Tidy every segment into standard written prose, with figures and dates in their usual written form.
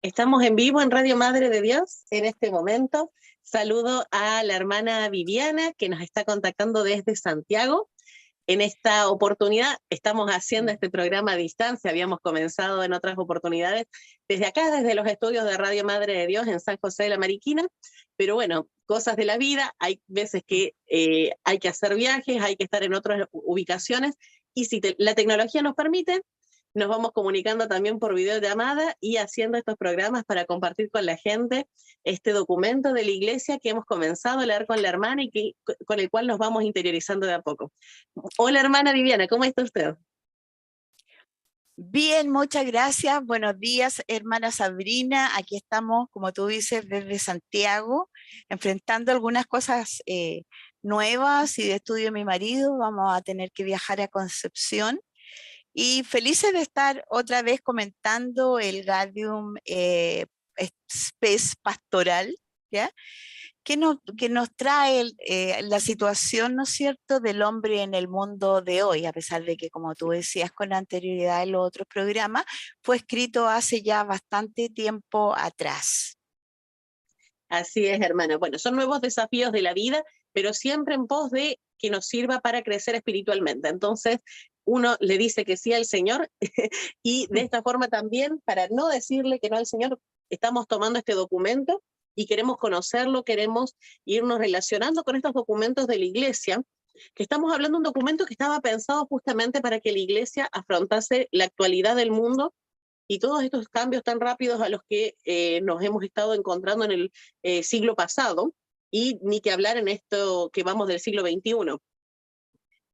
Estamos en vivo en Radio Madre de Dios en este momento. Saludo a la hermana Viviana que nos está contactando desde Santiago. En esta oportunidad estamos haciendo este programa a distancia, habíamos comenzado en otras oportunidades desde acá, desde los estudios de Radio Madre de Dios en San José de la Mariquina, pero bueno, cosas de la vida, hay veces que hay que hacer viajes, hay que estar en otras ubicaciones, y si la tecnología nos permite, nos vamos comunicando también por videollamada y haciendo estos programas para compartir con la gente este documento de la iglesia que hemos comenzado a leer con la hermana y con el cual nos vamos interiorizando de a poco. Hola hermana Viviana, ¿cómo está usted? Bien, muchas gracias. Buenos días, hermana Sabrina. Aquí estamos, como tú dices, desde Santiago, enfrentando algunas cosas nuevas y de estudio de mi marido. Vamos a tener que viajar a Concepción. Y felices de estar otra vez comentando el Gaudium Spes Pastoral, ¿ya? Que nos trae la situación, ¿no es cierto?, del hombre en el mundo de hoy, a pesar de que, como tú decías con anterioridad en los otros programas, fue escrito hace ya bastante tiempo atrás. Así es, hermana. Bueno, son nuevos desafíos de la vida, pero siempre en pos de que nos sirva para crecer espiritualmente. Entonces, uno le dice que sí al Señor y de esta forma también, para no decirle que no al Señor, estamos tomando este documento y queremos conocerlo, queremos irnos relacionando con estos documentos de la iglesia, que estamos hablando de un documento que estaba pensado justamente para que la iglesia afrontase la actualidad del mundo y todos estos cambios tan rápidos a los que nos hemos estado encontrando en el siglo pasado, y ni que hablar en esto que vamos del siglo XXI.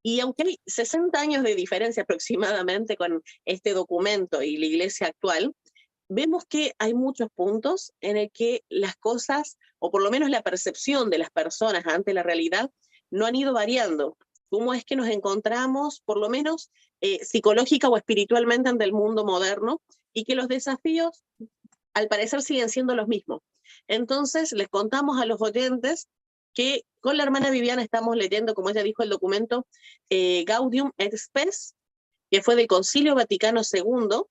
Y aunque hay 60 años de diferencia aproximadamente con este documento y la iglesia actual, vemos que hay muchos puntos en el que las cosas, o por lo menos la percepción de las personas ante la realidad, no han ido variando. ¿Cómo es que nos encontramos, por lo menos psicológica o espiritualmente, ante el mundo moderno? Y que los desafíos, al parecer, siguen siendo los mismos. Entonces, les contamos a los oyentes que con la hermana Viviana estamos leyendo, como ella dijo, el documento Gaudium et Spes, que fue del Concilio Vaticano II,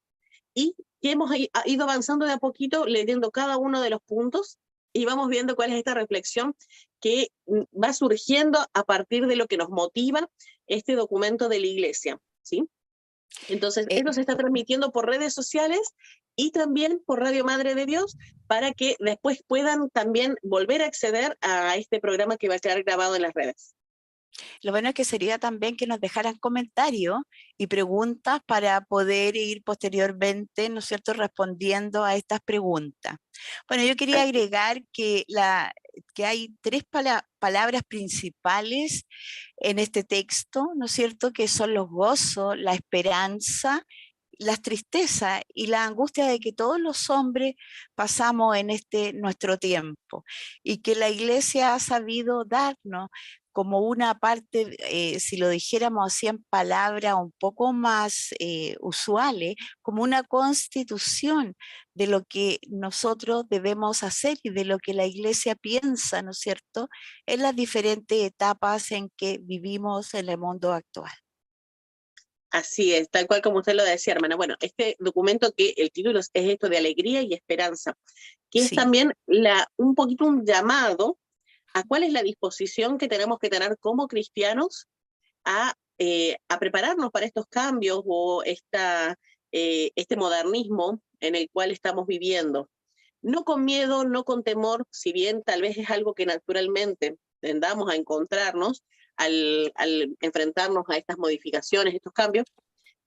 y que hemos ido avanzando de a poquito leyendo cada uno de los puntos y vamos viendo cuál es esta reflexión que va surgiendo a partir de lo que nos motiva este documento de la iglesia, ¿sí? Entonces, esto se está transmitiendo por redes sociales y también por Radio Madre de Dios, para que después puedan también volver a acceder a este programa que va a quedar grabado en las redes. Lo bueno es que sería también que nos dejaran comentarios y preguntas para poder ir posteriormente, ¿no es cierto?, respondiendo a estas preguntas. Bueno, yo quería agregar que hay tres palabras principales en este texto, ¿no es cierto?, que son los gozos, la esperanza, las tristezas y la angustia de que todos los hombres pasamos en nuestro tiempo, y que la iglesia ha sabido darnos como una parte, si lo dijéramos así en palabras un poco más usuales, como una constitución de lo que nosotros debemos hacer y de lo que la iglesia piensa, ¿no es cierto?, en las diferentes etapas en que vivimos en el mundo actual. Así es, tal cual como usted lo decía, hermana. Bueno, este documento, que el título es esto de alegría y esperanza, que es Sí. también un poquito un llamado a cuál es la disposición que tenemos que tener como cristianos a prepararnos para estos cambios o este modernismo en el cual estamos viviendo. No con miedo, no con temor, si bien tal vez es algo que naturalmente tendamos a encontrarnos al enfrentarnos a estas modificaciones, estos cambios,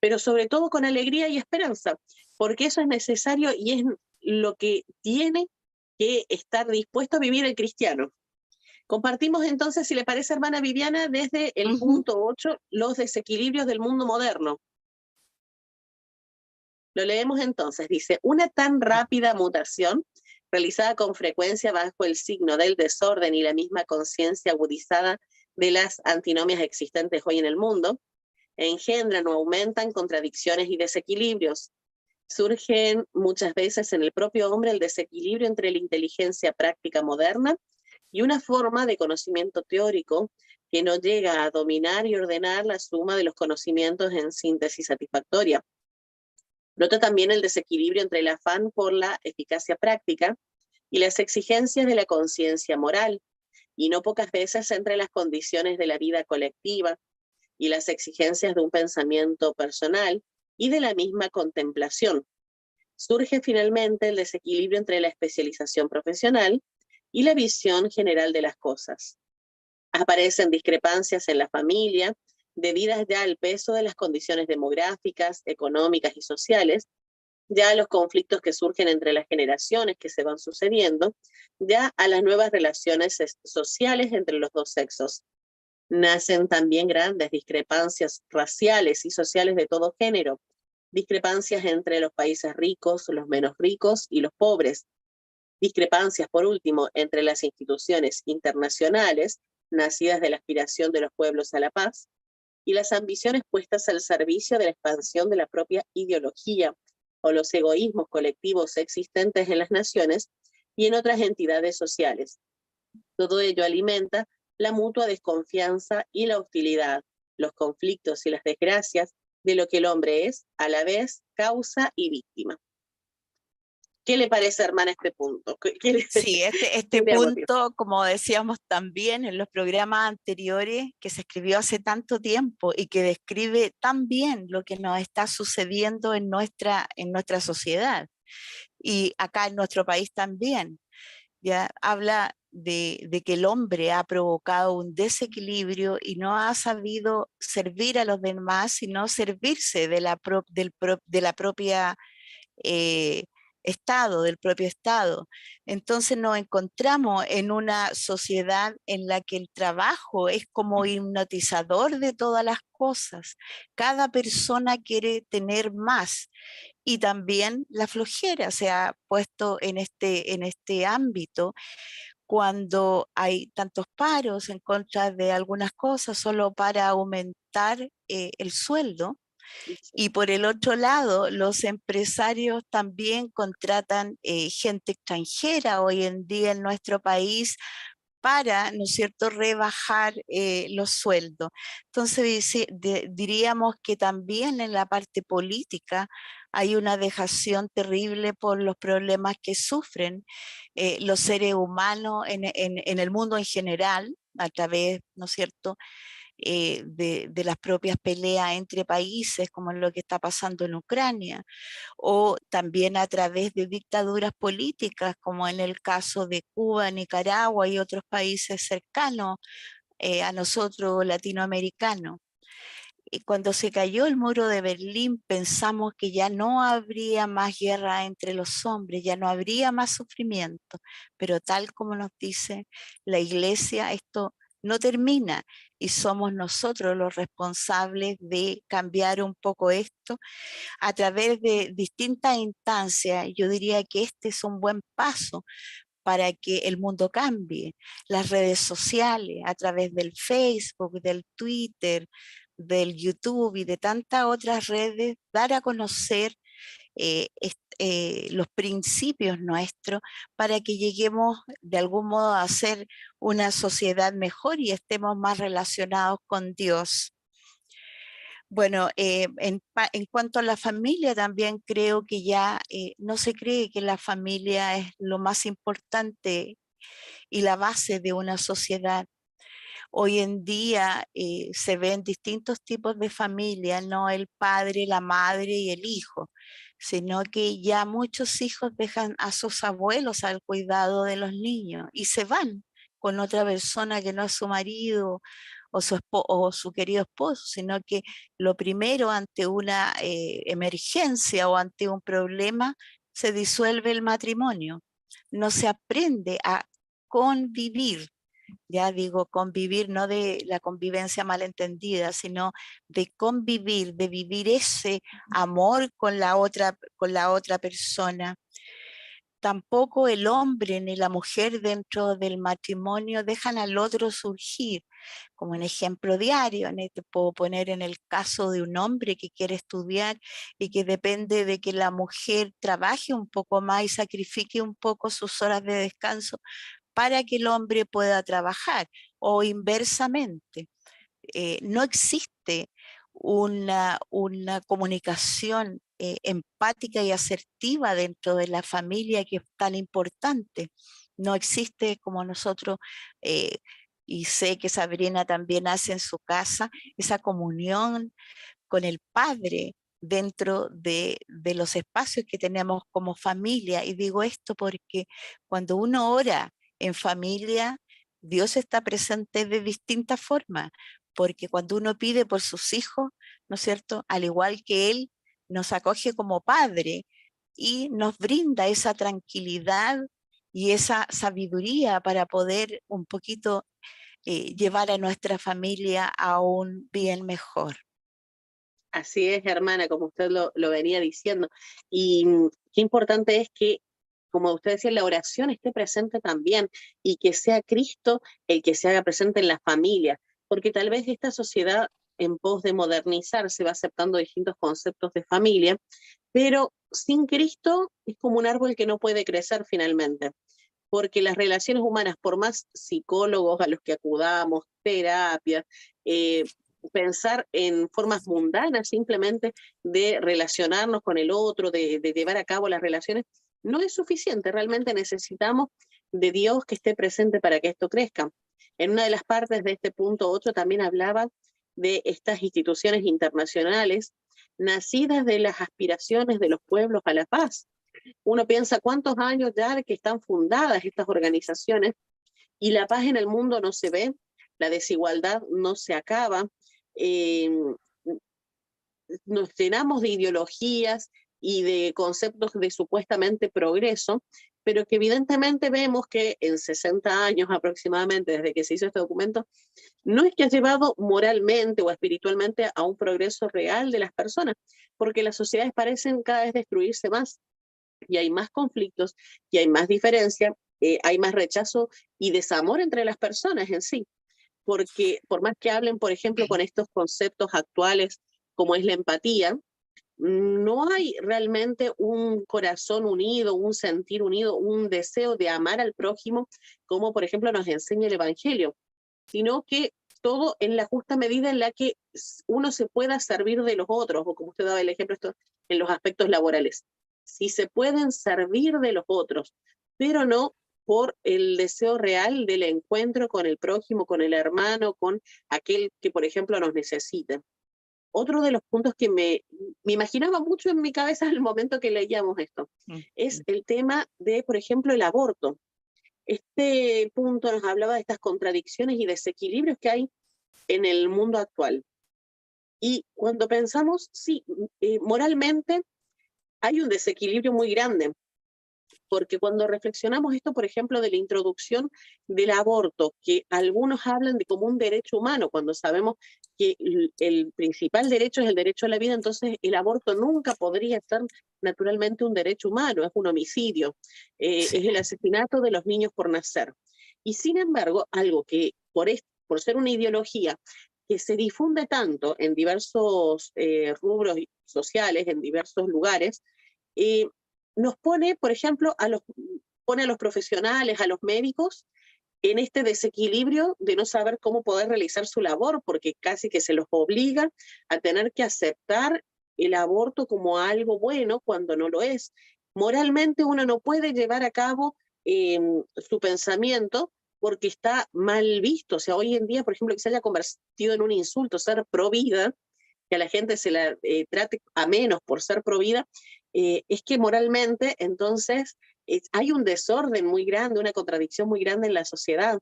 pero sobre todo con alegría y esperanza, porque eso es necesario y es lo que tiene que estar dispuesto a vivir el cristiano. Compartimos entonces, si le parece, hermana Viviana, desde el punto 8, los desequilibrios del mundo moderno. Lo leemos entonces, dice: una tan rápida mutación, realizada con frecuencia bajo el signo del desorden y la misma conciencia agudizada de las antinomias existentes hoy en el mundo, engendran o aumentan contradicciones y desequilibrios. Surgen muchas veces en el propio hombre el desequilibrio entre la inteligencia práctica moderna y una forma de conocimiento teórico que no llega a dominar y ordenar la suma de los conocimientos en síntesis satisfactoria. Nota también el desequilibrio entre el afán por la eficacia práctica y las exigencias de la conciencia moral, y no pocas veces entre las condiciones de la vida colectiva y las exigencias de un pensamiento personal y de la misma contemplación. Surge finalmente el desequilibrio entre la especialización profesional y la visión general de las cosas. Aparecen discrepancias en la familia, debidas ya al peso de las condiciones demográficas, económicas y sociales, ya a los conflictos que surgen entre las generaciones que se van sucediendo, ya a las nuevas relaciones sociales entre los dos sexos. Nacen también grandes discrepancias raciales y sociales de todo género, discrepancias entre los países ricos, los menos ricos y los pobres, discrepancias, por último, entre las instituciones internacionales, nacidas de la aspiración de los pueblos a la paz, y las ambiciones puestas al servicio de la expansión de la propia ideología, o los egoísmos colectivos existentes en las naciones y en otras entidades sociales. Todo ello alimenta la mutua desconfianza y la hostilidad, los conflictos y las desgracias de lo que el hombre es, a la vez, causa y víctima. ¿Qué le parece, hermana, este punto? Sí, este ¿Qué te ha motivado? punto, como decíamos también en los programas anteriores, que se escribió hace tanto tiempo y que describe tan bien lo que nos está sucediendo en nuestra sociedad y acá en nuestro país también. Ya habla de que el hombre ha provocado un desequilibrio y no ha sabido servir a los demás, sino servirse de la propia eh, Estado, del propio Estado. Entonces nos encontramos en una sociedad en la que el trabajo es como hipnotizador de todas las cosas. Cada persona quiere tener más y también la flojera se ha puesto en este ámbito cuando hay tantos paros en contra de algunas cosas solo para aumentar el sueldo. Y por el otro lado, los empresarios también contratan gente extranjera hoy en día en nuestro país para, ¿no es cierto?, rebajar los sueldos. Entonces diríamos que también en la parte política hay una dejación terrible por los problemas que sufren los seres humanos en el mundo en general, a través, ¿no es cierto?, de las propias peleas entre países, como lo que está pasando en Ucrania, o también a través de dictaduras políticas, como en el caso de Cuba, Nicaragua y otros países cercanos a nosotros latinoamericanos. Y cuando se cayó el muro de Berlín, pensamos que ya no habría más guerra entre los hombres, ya no habría más sufrimiento, pero tal como nos dice la Iglesia, esto no termina y somos nosotros los responsables de cambiar un poco esto a través de distintas instancias. Yo diría que este es un buen paso para que el mundo cambie. Las redes sociales, a través del Facebook, del Twitter, del YouTube y de tantas otras redes, dar a conocer los principios nuestros para que lleguemos de algún modo a ser una sociedad mejor y estemos más relacionados con Dios. Bueno, en cuanto a la familia, también creo que ya no se cree que la familia es lo más importante y la base de una sociedad. Hoy en día se ven distintos tipos de familia, no el padre, la madre y el hijo, sino que ya muchos hijos dejan a sus abuelos al cuidado de los niños y se van con otra persona que no es su marido o su querido esposo, sino que lo primero ante una emergencia o ante un problema se disuelve el matrimonio. No se aprende a convivir, ya digo, convivir no de la convivencia malentendida, sino de convivir, de vivir ese amor con la otra persona. Tampoco el hombre ni la mujer dentro del matrimonio dejan al otro surgir. Como un ejemplo diario, te puedo poner en el caso de un hombre que quiere estudiar y que depende de que la mujer trabaje un poco más y sacrifique un poco sus horas de descanso para que el hombre pueda trabajar, o inversamente. No existe una comunicación empática y asertiva dentro de la familia, que es tan importante. No existe como nosotros, y sé que Sabrina también hace en su casa, esa comunión con el Padre dentro de los espacios que tenemos como familia. Y digo esto porque cuando uno ora en familia, Dios está presente de distintas formas, porque cuando uno pide por sus hijos, ¿no es cierto? Al igual que Él nos acoge como Padre y nos brinda esa tranquilidad y esa sabiduría para poder un poquito llevar a nuestra familia a un bien mejor. Así es, hermana, como usted lo venía diciendo. Y qué importante es que, como usted decía, la oración esté presente también y que sea Cristo el que se haga presente en la familia, porque tal vez esta sociedad en pos de modernizarse va aceptando distintos conceptos de familia, pero sin Cristo es como un árbol que no puede crecer finalmente, porque las relaciones humanas, por más psicólogos a los que acudamos, terapia, pensar en formas mundanas simplemente de relacionarnos con el otro, de llevar a cabo las relaciones, no es suficiente. Realmente necesitamos de Dios que esté presente para que esto crezca. En una de las partes de este punto 8 también hablaba de estas instituciones internacionales nacidas de las aspiraciones de los pueblos a la paz. Uno piensa cuántos años ya de que están fundadas estas organizaciones y la paz en el mundo no se ve, la desigualdad no se acaba, eh, nos llenamos de ideologías y de conceptos de supuestamente progreso, pero que evidentemente vemos que en 60 años aproximadamente desde que se hizo este documento, no es que ha llevado moralmente o espiritualmente a un progreso real de las personas, porque las sociedades parecen cada vez destruirse más y hay más conflictos y hay más diferencia, hay más rechazo y desamor entre las personas en sí, porque por más que hablen, por ejemplo, con estos conceptos actuales como es la empatía, no hay realmente un corazón unido, un sentir unido, un deseo de amar al prójimo, como por ejemplo nos enseña el Evangelio, sino que todo en la justa medida en la que uno se pueda servir de los otros, o como usted daba el ejemplo esto, en los aspectos laborales. Si se pueden servir de los otros, pero no por el deseo real del encuentro con el prójimo, con el hermano, con aquel que, por ejemplo, nos necesita. Otro de los puntos que me imaginaba mucho en mi cabeza al momento que leíamos esto es el tema de, por ejemplo, el aborto. Este punto nos hablaba de estas contradicciones y desequilibrios que hay en el mundo actual. Y cuando pensamos, sí, moralmente hay un desequilibrio muy grande, porque cuando reflexionamos esto, por ejemplo, de la introducción del aborto, que algunos hablan de como un derecho humano, cuando sabemos que el principal derecho es el derecho a la vida, entonces el aborto nunca podría ser naturalmente un derecho humano, es un homicidio, Sí. es el asesinato de los niños por nacer. Y sin embargo, algo que por ser una ideología que se difunde tanto en diversos rubros sociales, en diversos lugares, eh, nos pone, por ejemplo, pone a los profesionales, a los médicos, en este desequilibrio de no saber cómo poder realizar su labor, porque casi que se los obliga a tener que aceptar el aborto como algo bueno cuando no lo es. Moralmente uno no puede llevar a cabo su pensamiento porque está mal visto. O sea, hoy en día, por ejemplo, que se haya convertido en un insulto ser pro vida, que a la gente se la trate a menos por ser pro vida, es que moralmente entonces hay un desorden muy grande, una contradicción muy grande en la sociedad.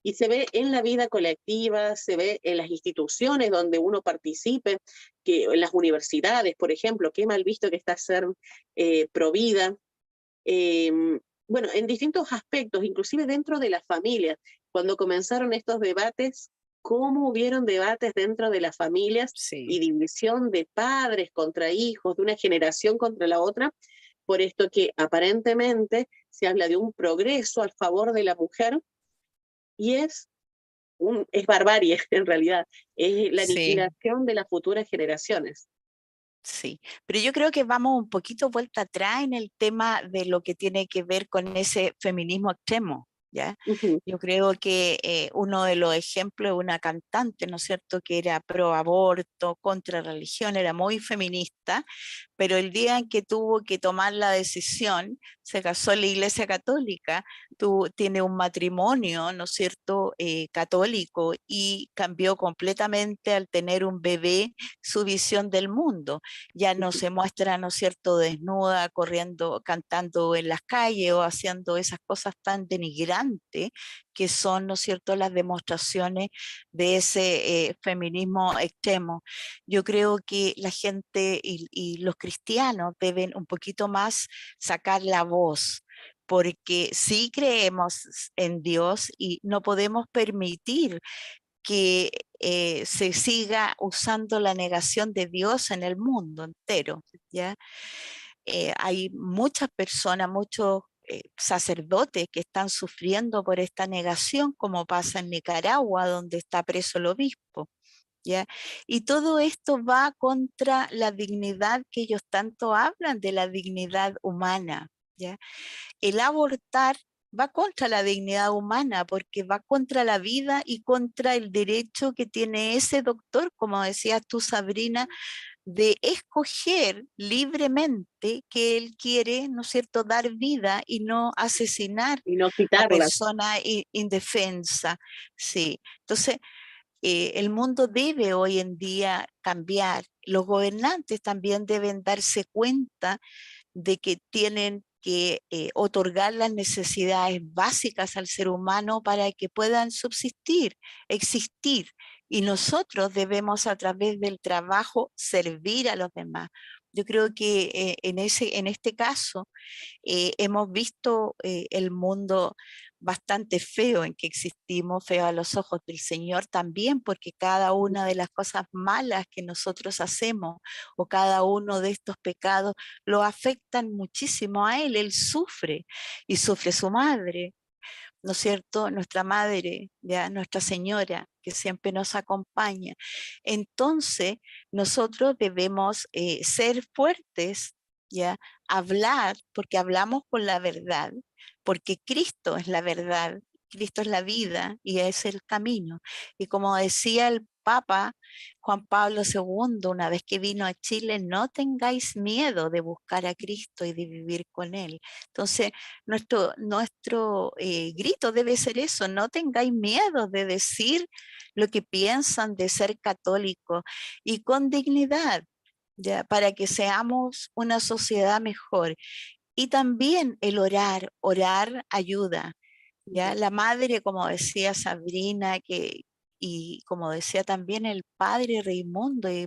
Y se ve en la vida colectiva, se ve en las instituciones donde uno participe, que en las universidades, por ejemplo, qué mal visto que está ser pro vida. Eh, bueno, en distintos aspectos, inclusive dentro de las familias, cuando comenzaron estos debates, cómo hubieron debates dentro de las familias Sí. y división de padres contra hijos, de una generación contra la otra, por esto que aparentemente se habla de un progreso a favor de la mujer y es barbarie en realidad, es la Sí, aniquilación de las futuras generaciones. sí, pero yo creo que vamos un poquito vuelta atrás en el tema de lo que tiene que ver con ese feminismo extremo. ¿ya? Ujú. Yo creo que uno de los ejemplos es una cantante, ¿no es cierto?, que era pro aborto, contra religión, era muy feminista, pero el día en que tuvo que tomar la decisión, se casó en la Iglesia Católica, tiene un matrimonio, ¿no es cierto?, católico, y cambió completamente al tener un bebé su visión del mundo. Ya no se muestra, ¿no es cierto?, desnuda, corriendo, cantando en las calles o haciendo esas cosas tan denigrantes que son, ¿no es cierto?, las demostraciones de ese feminismo extremo. Yo creo que la gente y los cristianos deben un poquito más sacar la voz, porque sí creemos en Dios y no podemos permitir que se siga usando la negación de Dios en el mundo entero, ¿ya? Hay muchas personas, muchos sacerdotes que están sufriendo por esta negación, como pasa en Nicaragua, donde está preso el obispo, ¿ya? Y todo esto va contra la dignidad que ellos tanto hablan, de la dignidad humana, ¿ya? El abortar va contra la dignidad humana porque va contra la vida y contra el derecho que tiene ese doctor, como decías tú, Sabrina, de escoger libremente que él quiere, ¿no es cierto?, dar vida y no asesinar Y no a quitarlas. personas indefensas. Sí, entonces el mundo debe hoy en día cambiar. Los gobernantes también deben darse cuenta de que tienen que otorgar las necesidades básicas al ser humano para que puedan subsistir, existir. Y nosotros debemos, a través del trabajo, servir a los demás. Yo creo que en este caso hemos visto el mundo bastante feo en que existimos, feo a los ojos del Señor también, porque cada una de las cosas malas que nosotros hacemos o cada uno de estos pecados lo afectan muchísimo a Él. Él sufre y sufre su madre, ¿no es cierto? Nuestra madre, ya Nuestra Señora, que siempre nos acompaña. Entonces, nosotros debemos ser fuertes, ya, hablar, porque hablamos con la verdad, porque Cristo es la verdad, Cristo es la vida y es el camino. Y como decía el Papa Juan Pablo II, una vez que vino a Chile, no tengáis miedo de buscar a Cristo y de vivir con Él. Entonces, nuestro grito debe ser eso: no tengáis miedo de decir lo que piensan, de ser católicos, y con dignidad, ya, para que seamos una sociedad mejor. Y también el orar ayuda, ya. La madre, como decía Sabrina, y como decía también el padre Raimundo y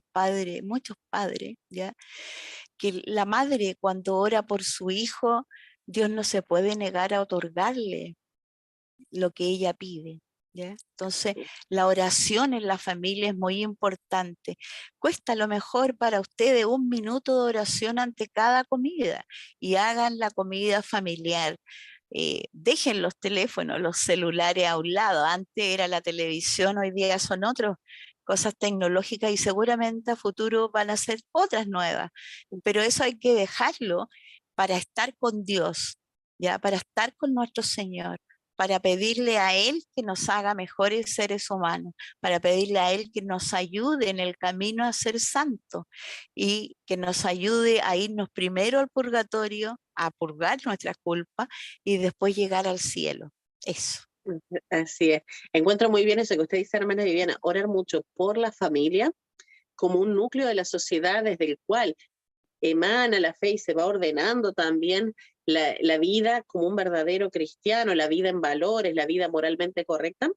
muchos padres, ya, que la madre, cuando ora por su hijo, Dios no se puede negar a otorgarle lo que ella pide, ¿ya? Entonces, la oración en la familia es muy importante. Cuesta a lo mejor para ustedes 1 minuto de oración ante cada comida, y hagan la comida familiar. Dejen los teléfonos, los celulares a un lado. Antes era la televisión, hoy día son otras cosas tecnológicas, y seguramente a futuro van a ser otras nuevas. Pero eso hay que dejarlo para estar con Dios, ya, para estar con nuestro Señor, para pedirle a Él que nos haga mejores seres humanos, para pedirle a Él que nos ayude en el camino a ser santos, y que nos ayude a irnos primero al purgatorio, a purgar nuestras culpas, y después llegar al cielo. Eso. Así es. Encuentro muy bien eso que usted dice, hermana Viviana, orar mucho por la familia como un núcleo de la sociedad desde el cual emana la fe y se va ordenando también la vida como un verdadero cristiano, la vida en valores, la vida moralmente correcta,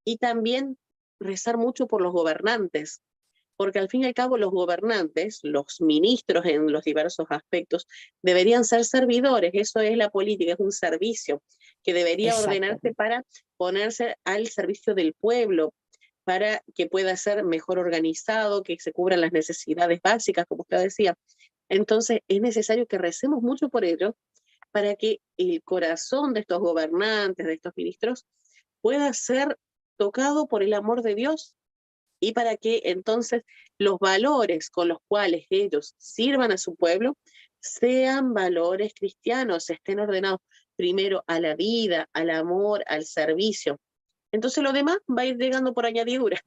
y también rezar mucho por los gobernantes, porque al fin y al cabo los gobernantes, los ministros en los diversos aspectos, deberían ser servidores. Eso es la política, es un servicio que debería Exacto. ordenarse para ponerse al servicio del pueblo, para que pueda ser mejor organizado, que se cubran las necesidades básicas, como usted decía. Entonces es necesario que recemos mucho por ello, para que el corazón de estos gobernantes, de estos ministros, pueda ser tocado por el amor de Dios, y para que entonces los valores con los cuales ellos sirvan a su pueblo sean valores cristianos, estén ordenados primero a la vida, al amor, al servicio. Entonces lo demás va a ir llegando por añadidura,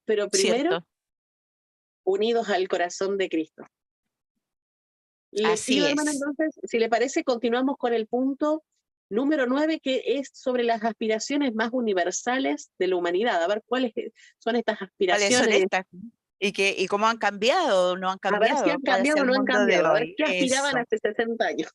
pero primero ¿cierto? unidos al corazón de Cristo. Le Así pido, hermana, es. entonces, si le parece, continuamos con el punto número 9, que es sobre las aspiraciones más universales de la humanidad. A ver cuáles son estas ¿Cuáles son aspiraciones, estas? ¿Y cómo han cambiado o no han a ver si cambiado? han ¿Cuál es cambiado o el no han mundo de cambiado, a ver hoy? qué aspiraban Eso. hace 60 años.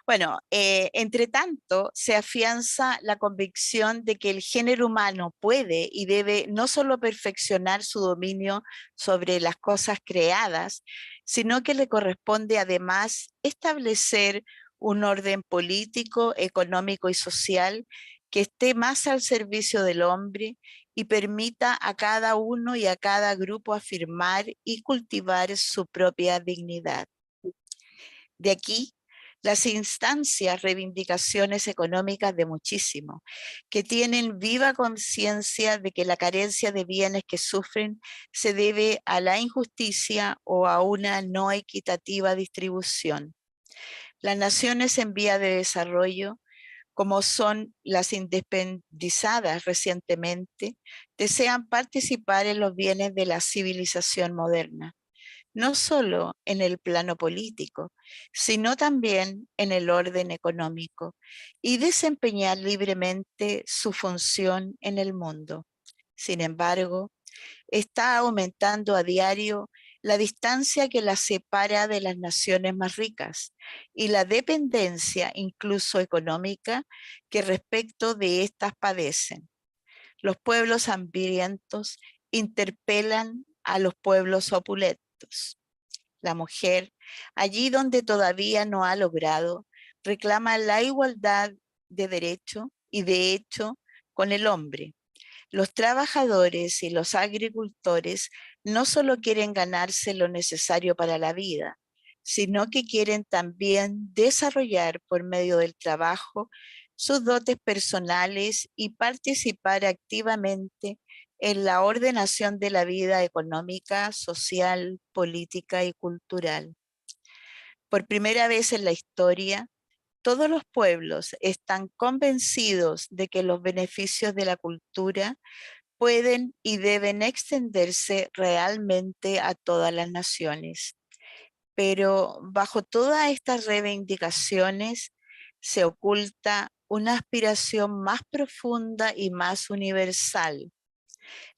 Bueno, entre tanto, se afianza la convicción de que el género humano puede y debe no solo perfeccionar su dominio sobre las cosas creadas, sino que le corresponde además establecer un orden político, económico y social que esté más al servicio del hombre y permita a cada uno y a cada grupo afirmar y cultivar su propia dignidad. De aquí las instancias, reivindicaciones económicas de muchísimo, que tienen viva conciencia de que la carencia de bienes que sufren se debe a la injusticia o a una no equitativa distribución. Las naciones en vía de desarrollo, como son las independizadas recientemente, desean participar en los bienes de la civilización moderna, no solo en el plano político, sino también en el orden económico, y desempeñar libremente su función en el mundo. Sin embargo, está aumentando a diario la distancia que las separa de las naciones más ricas y la dependencia, incluso económica, que respecto de estas padecen. Los pueblos hambrientos interpelan a los pueblos opulentos. La mujer, allí donde todavía no ha logrado, reclama la igualdad de derecho y de hecho con el hombre. Los trabajadores y los agricultores no solo quieren ganarse lo necesario para la vida, sino que quieren también desarrollar por medio del trabajo sus dotes personales y participar activamente en la ordenación de la vida económica, social, política y cultural. Por primera vez en la historia, todos los pueblos están convencidos de que los beneficios de la cultura pueden y deben extenderse realmente a todas las naciones. Pero bajo todas estas reivindicaciones se oculta una aspiración más profunda y más universal.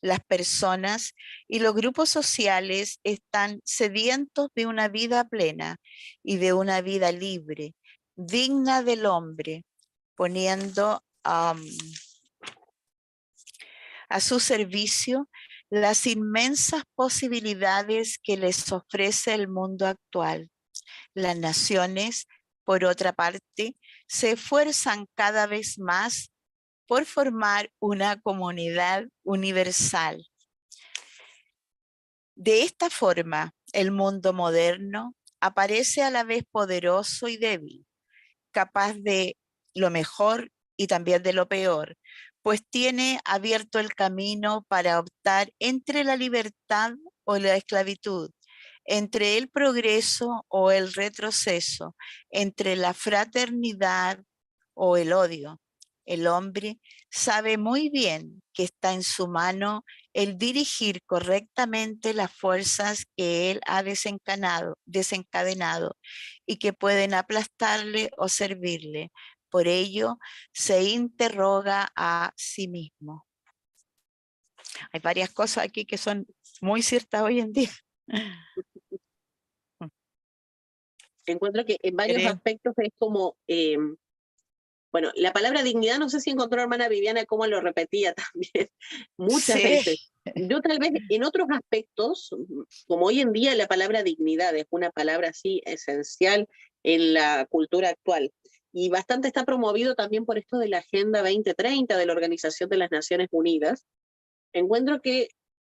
Las personas y los grupos sociales están sedientos de una vida plena y de una vida libre, digna del hombre, poniendo a su servicio las inmensas posibilidades que les ofrece el mundo actual. Las naciones, por otra parte, se esfuerzan cada vez más por formar una comunidad universal. De esta forma, el mundo moderno aparece a la vez poderoso y débil, capaz de lo mejor y también de lo peor, pues tiene abierto el camino para optar entre la libertad o la esclavitud, entre el progreso o el retroceso, entre la fraternidad o el odio. El hombre sabe muy bien que está en su mano el dirigir correctamente las fuerzas que él ha desencadenado y que pueden aplastarle o servirle. Por ello, se interroga a sí mismo. Hay varias cosas aquí que son muy ciertas hoy en día. Encuentro que en varios Creo. aspectos es como, bueno, la palabra dignidad, no sé si encontró hermana Viviana cómo lo repetía también muchas Sí, veces. Yo tal vez en otros aspectos, como hoy en día la palabra dignidad es una palabra así esencial en la cultura actual, y bastante está promovido también por esto de la Agenda 2030 de la Organización de las Naciones Unidas, encuentro que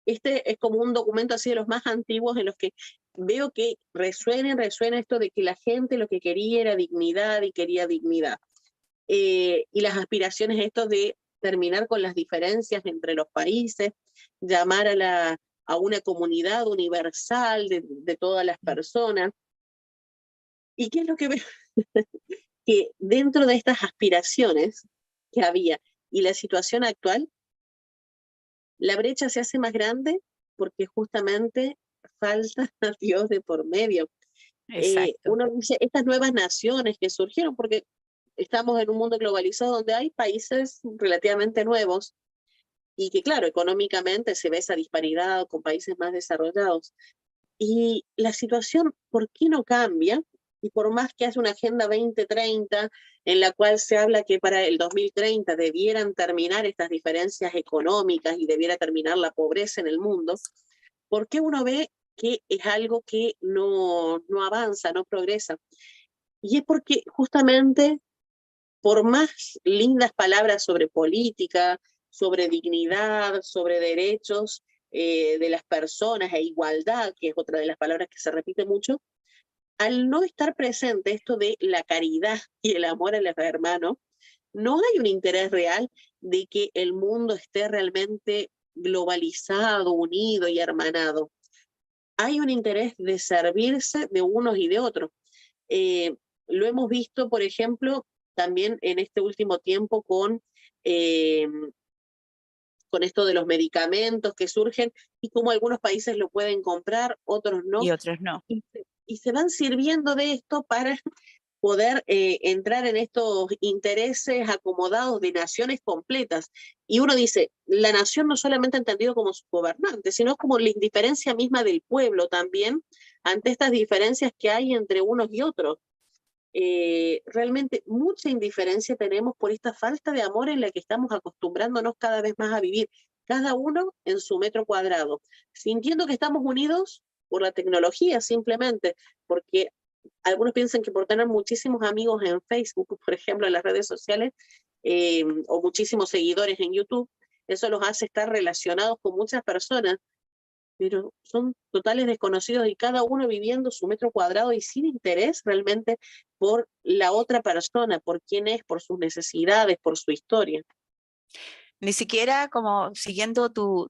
este es como un documento así de los más antiguos en los que veo que resuena esto de que la gente lo que quería era dignidad y quería dignidad. Y las aspiraciones esto de terminar con las diferencias entre los países, llamar a una comunidad universal de todas las personas. ¿Y qué es lo que veo? Que dentro de estas aspiraciones que había y la situación actual, la brecha se hace más grande porque justamente falta a Dios de por medio. Exacto. Uno dice, estas nuevas naciones que surgieron, porque estamos en un mundo globalizado donde hay países relativamente nuevos y que, claro, económicamente se ve esa disparidad con países más desarrollados. Y la situación, ¿por qué no cambia? Y por más que haya una Agenda 2030 en la cual se habla que para el 2030 debieran terminar estas diferencias económicas y debiera terminar la pobreza en el mundo, ¿por qué uno ve que es algo que no avanza, no progresa? Y es porque justamente por más lindas palabras sobre política, sobre dignidad, sobre derechos de las personas e igualdad, que es otra de las palabras que se repite mucho, al no estar presente esto de la caridad y el amor a los hermanos, no hay un interés real de que el mundo esté realmente globalizado, unido y hermanado. Hay un interés de servirse de unos y de otros. Eh, lo hemos visto, por ejemplo, también en este último tiempo eh, con esto de los medicamentos que surgen y cómo algunos países lo pueden comprar, otros no, Y otros no. y se van sirviendo de esto para poder entrar en estos intereses acomodados de naciones completas. Y uno dice, la nación no solamente entendido como su gobernante, sino como la indiferencia misma del pueblo también ante estas diferencias que hay entre unos y otros. Realmente mucha indiferencia tenemos por esta falta de amor en la que estamos acostumbrándonos cada vez más a vivir, cada uno en su metro cuadrado, sintiendo que estamos unidos por la tecnología simplemente, porque algunos piensan que por tener muchísimos amigos en Facebook, por ejemplo, en las redes sociales, o muchísimos seguidores en YouTube, eso los hace estar relacionados con muchas personas, pero son totales desconocidos y cada uno viviendo su metro cuadrado y sin interés realmente por la otra persona, por quién es, por sus necesidades, por su historia. Ni siquiera, como siguiendo tu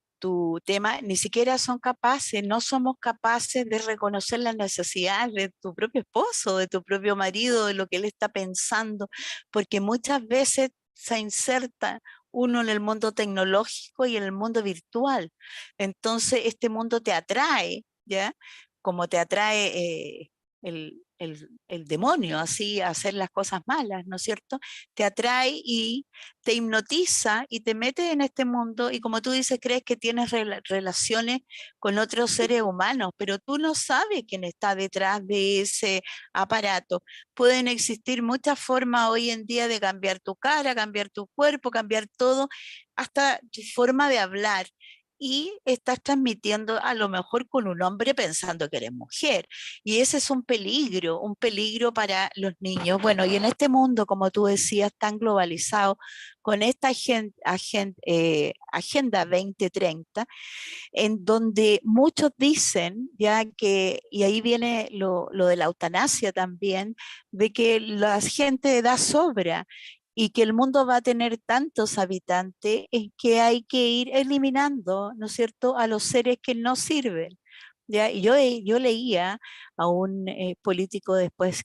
tema, ni siquiera son capaces, no somos capaces de reconocer las necesidades de tu propio esposo, de tu propio marido, de lo que él está pensando, porque muchas veces se inserta uno en el mundo tecnológico y en el mundo virtual. Entonces, este mundo te atrae, ¿ya? Como te atrae el demonio, así, a hacer las cosas malas, ¿no es cierto? Te atrae y te hipnotiza y te mete en este mundo y como tú dices, crees que tienes relaciones con otros seres humanos, pero tú no sabes quién está detrás de ese aparato. Pueden existir muchas formas hoy en día de cambiar tu cara, cambiar tu cuerpo, cambiar todo, hasta tu forma de hablar. Y estás transmitiendo a lo mejor con un hombre pensando que eres mujer. Y ese es un peligro para los niños. Bueno, y en este mundo, como tú decías, tan globalizado, con esta Agenda 2030, en donde muchos dicen, ya que, y ahí viene lo de la eutanasia también, de que la gente de edad sobra y que el mundo va a tener tantos habitantes, es que hay que ir eliminando, ¿no es cierto?, a los seres que no sirven. ¿Ya? Y yo leía a un político después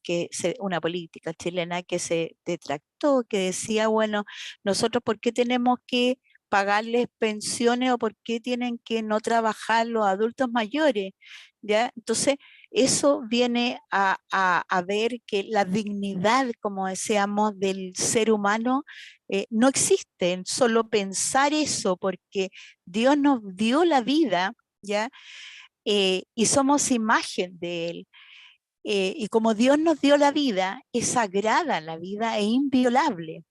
una política chilena que se detractó, que decía, bueno, nosotros ¿por qué tenemos que pagarles pensiones o por qué tienen que no trabajar los adultos mayores? ¿Ya? Entonces, eso viene a ver que la dignidad, como decíamos, del ser humano no existe. Solo pensar eso, porque Dios nos dio la vida, ¿ya? Y somos imagen de Él. Y como Dios nos dio la vida, es sagrada la vida e inviolable,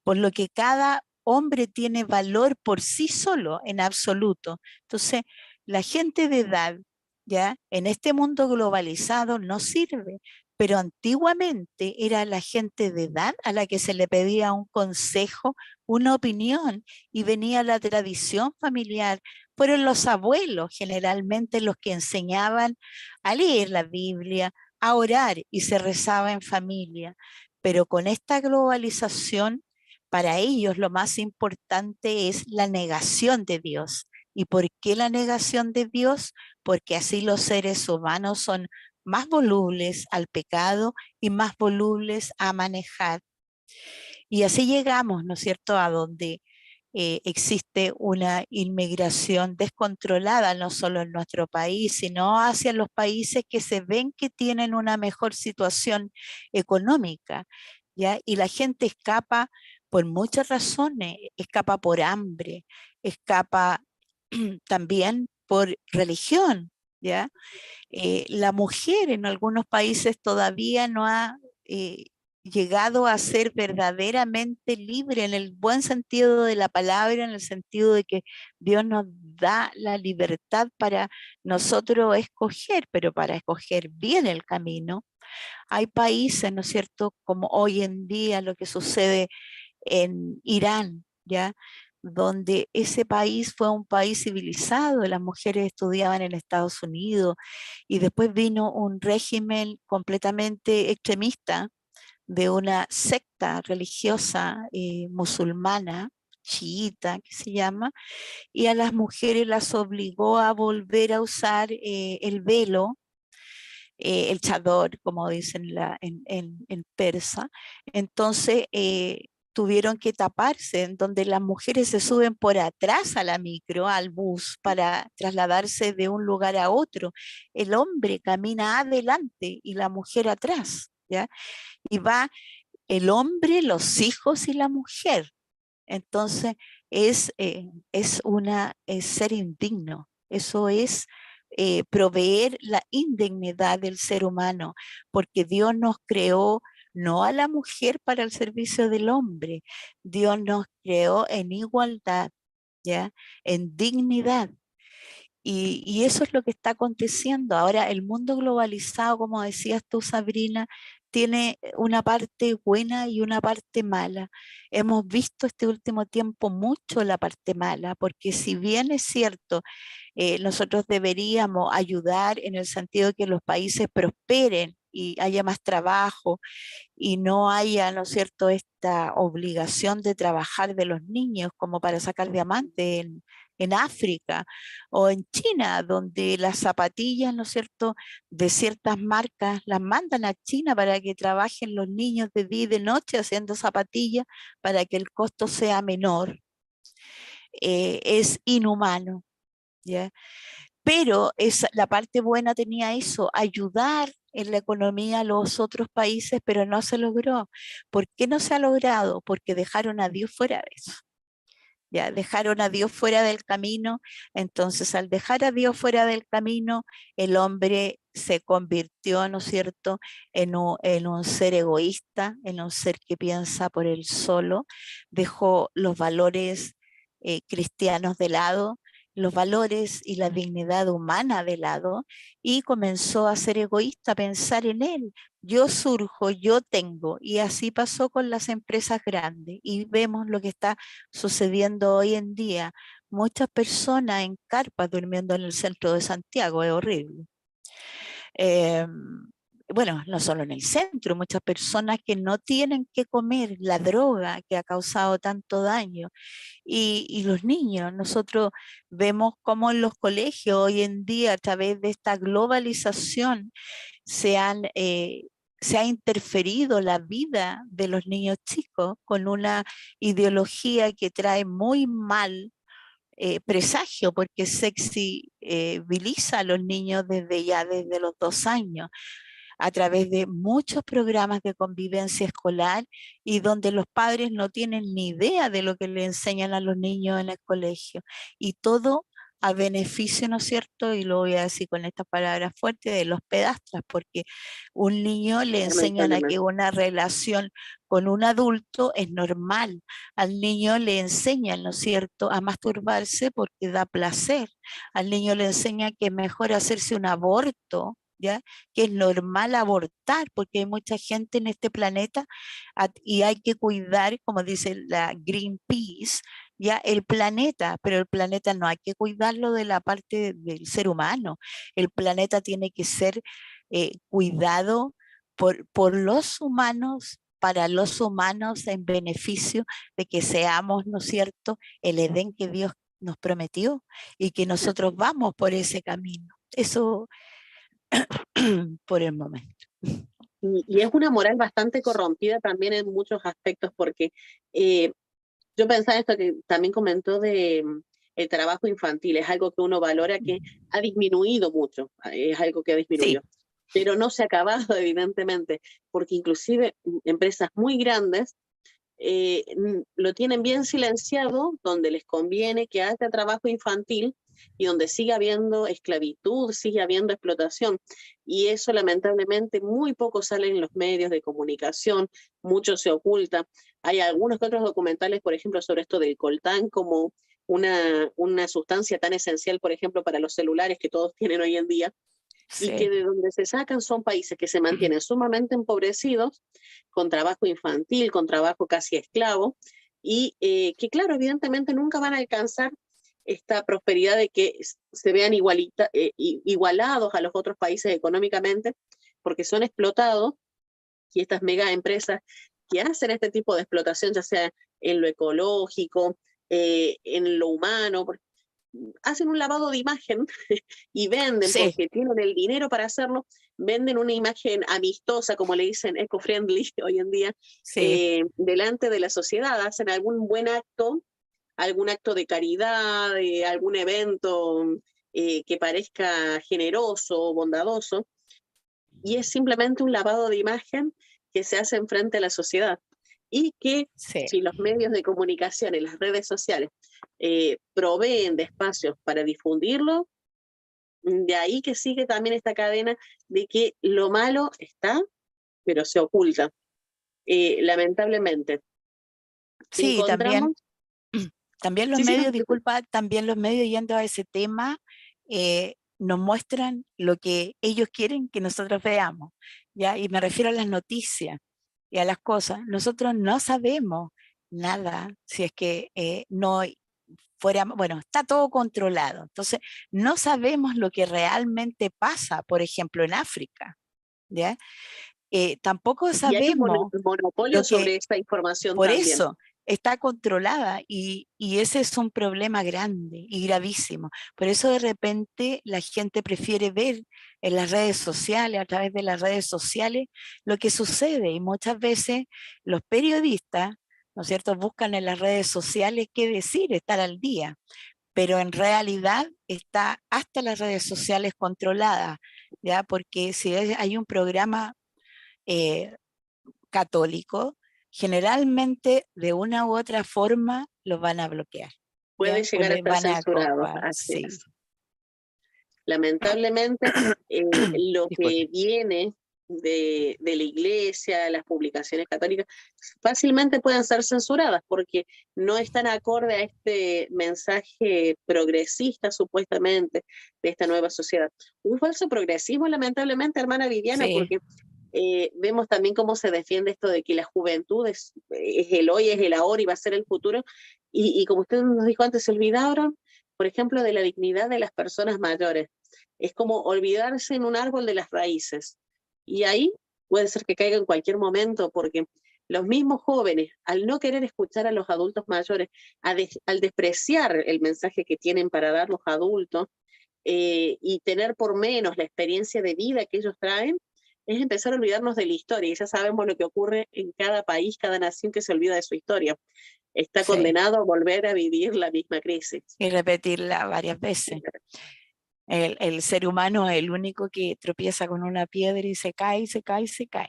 por lo que cada hombre tiene valor por sí solo en absoluto. Entonces, la gente de edad, ya en este mundo globalizado no sirve, pero antiguamente era la gente de edad a la que se le pedía un consejo, una opinión, y venía la tradición familiar. Fueron los abuelos generalmente los que enseñaban a leer la Biblia, a orar y se rezaba en familia. Pero con esta globalización, para ellos lo más importante es la negación de Dios. ¿Y por qué la negación de Dios? Porque así los seres humanos son más volubles al pecado y más volubles a manejar. Y así llegamos, ¿no es cierto?, a donde existe una inmigración descontrolada, no solo en nuestro país, sino hacia los países que se ven que tienen una mejor situación económica, ¿ya? Y la gente escapa por muchas razones, escapa por hambre, escapa también por religión, ¿ya? La mujer en algunos países todavía no ha llegado a ser verdaderamente libre en el buen sentido de la palabra, en el sentido de que Dios nos da la libertad para nosotros escoger, pero para escoger bien el camino. Hay países, ¿no es cierto?, como hoy en día lo que sucede en Irán, ¿ya? Donde ese país fue un país civilizado, las mujeres estudiaban en Estados Unidos y después vino un régimen completamente extremista de una secta religiosa musulmana, chiita, que se llama, y a las mujeres las obligó a volver a usar el velo, el chador, como dicen en persa. Entonces, tuvieron que taparse, en donde las mujeres se suben por atrás a la micro, al bus, para trasladarse de un lugar a otro. El hombre camina adelante y la mujer atrás, ¿ya? Y va el hombre, los hijos y la mujer. Entonces, es ser indigno. Eso es proveer la indignidad del ser humano, porque Dios nos creó no a la mujer para el servicio del hombre, Dios nos creó en igualdad, ¿ya? En dignidad. Y eso es lo que está aconteciendo. Ahora, el mundo globalizado, como decías tú, Sabrina, tiene una parte buena y una parte mala. Hemos visto este último tiempo mucho la parte mala, porque si bien es cierto, nosotros deberíamos ayudar en el sentido de que los países prosperen y haya más trabajo y no haya, ¿no es cierto?, esta obligación de trabajar de los niños como para sacar diamantes en África o en China, donde las zapatillas, ¿no es cierto?, de ciertas marcas las mandan a China para que trabajen los niños de día y de noche haciendo zapatillas para que el costo sea menor. Es inhumano, ¿ya? Pero la parte buena tenía eso, ayudar en la economía a los otros países, pero no se logró. ¿Por qué no se ha logrado? Porque dejaron a Dios fuera de eso. Ya dejaron a Dios fuera del camino, entonces al dejar a Dios fuera del camino, el hombre se convirtió, ¿no es cierto?, en un ser egoísta, en un ser que piensa por él solo, dejó los valores cristianos de lado, los valores y la dignidad humana de lado, y comenzó a ser egoísta, a pensar en él. Yo surjo, yo tengo, y así pasó con las empresas grandes, y vemos lo que está sucediendo hoy en día. Muchas personas en carpas durmiendo en el centro de Santiago, es horrible. Eh, bueno, no solo en el centro, muchas personas que no tienen que comer, la droga que ha causado tanto daño. Y los niños, nosotros vemos cómo en los colegios hoy en día, a través de esta globalización, se han... se ha interferido la vida de los niños chicos con una ideología que trae muy mal presagio, porque sexibiliza a los niños desde los 2 años, a través de muchos programas de convivencia escolar y donde los padres no tienen ni idea de lo que le enseñan a los niños en el colegio. Y todo a beneficio, ¿no es cierto? Y lo voy a decir con estas palabras fuertes, de los pedastras, porque un niño le enseñan a que lamentablemente. una relación con un adulto es normal. Al niño le enseñan, ¿no es cierto?, a masturbarse porque da placer. Al niño le enseñan que es mejor hacerse un aborto, ¿ya?, que es normal abortar, porque hay mucha gente en este planeta y hay que cuidar, como dice la Greenpeace, ya el planeta, pero el planeta no hay que cuidarlo de la parte del ser humano. El planeta tiene que ser cuidado por los humanos, para los humanos, en beneficio de que seamos, ¿no es cierto?, el Edén que Dios nos prometió y que nosotros vamos por ese camino. Eso por el momento. Y es una moral bastante corrompida también en muchos aspectos, porque yo pensaba esto que también comentó de el trabajo infantil, es algo que uno valora que ha disminuido mucho, es algo que ha Sí, disminuido, pero no se ha acabado evidentemente, porque inclusive empresas muy grandes lo tienen bien silenciado, donde les conviene que haya trabajo infantil y donde siga habiendo esclavitud, sigue habiendo explotación. Y eso lamentablemente muy poco sale en los medios de comunicación, mucho se oculta. Hay algunos que otros documentales, por ejemplo, sobre esto del coltán como una sustancia tan esencial, por ejemplo, para los celulares que todos tienen hoy en día, y que sí, de donde se sacan son países que se mantienen sumamente empobrecidos, con trabajo infantil, con trabajo casi esclavo, y que claro, evidentemente nunca van a alcanzar esta prosperidad de que se vean igualados a los otros países económicamente, porque son explotados, y estas mega empresas que hacen este tipo de explotación, ya sea en lo ecológico, en lo humano, hacen un lavado de imagen y venden sí, porque tienen el dinero para hacerlo, venden una imagen amistosa, como le dicen, eco-friendly hoy en día, sí, delante de la sociedad, hacen algún acto de caridad, algún evento que parezca generoso, bondadoso, y es simplemente un lavado de imagen que se hace enfrente a la sociedad. Y que sí. si los medios de comunicación y las redes sociales proveen de espacios para difundirlo, de ahí que sigue también esta cadena de que lo malo está, pero se oculta. Lamentablemente, Sí, encontramos, también, también los sí, sí, no, medios, disculpa, también los medios yendo a ese tema, nos muestran lo que ellos quieren que nosotros veamos, ¿ya? Y me refiero a las noticias y a las cosas. Nosotros no sabemos nada si es que no fuera, bueno, está todo controlado. Entonces, no sabemos lo que realmente pasa, por ejemplo, en África, ¿ya? Tampoco y hay un sabemos monopolio lo que, sobre esta información por también. eso, está controlada y ese es un problema grande y gravísimo. Por eso de repente la gente prefiere ver en las redes sociales, a través de las redes sociales, lo que sucede y muchas veces los periodistas, ¿no es cierto?, buscan en las redes sociales qué decir, estar al día, pero en realidad está hasta las redes sociales controladas, ¿ya? Porque si hay un programa eh, católico, generalmente de una u otra forma los van a bloquear, Puede ¿ya? O llegar a les estar van a censurado, copa, así sí. es. Lamentablemente, lo Disculpe. que viene de la iglesia, las publicaciones católicas, fácilmente pueden ser censuradas porque no están acorde a este mensaje progresista, supuestamente, de esta nueva sociedad. Un falso progresismo, lamentablemente, hermana Viviana, Sí, porque vemos también cómo se defiende esto de que la juventud es el hoy, es el ahora y va a ser el futuro. Y como usted nos dijo antes, se olvidaron, por ejemplo, de la dignidad de las personas mayores. Es como olvidarse en un árbol de las raíces. Y ahí puede ser que caiga en cualquier momento, porque los mismos jóvenes, al no querer escuchar a los adultos mayores, al despreciar el mensaje que tienen para dar los adultos, y tener por menos la experiencia de vida que ellos traen, es empezar a olvidarnos de la historia. Y ya sabemos lo que ocurre en cada país, cada nación que se olvida de su historia. Está sí. condenado a volver a vivir la misma crisis. Y repetirla varias veces. El ser humano es el único que tropieza con una piedra y se cae, se cae, se cae.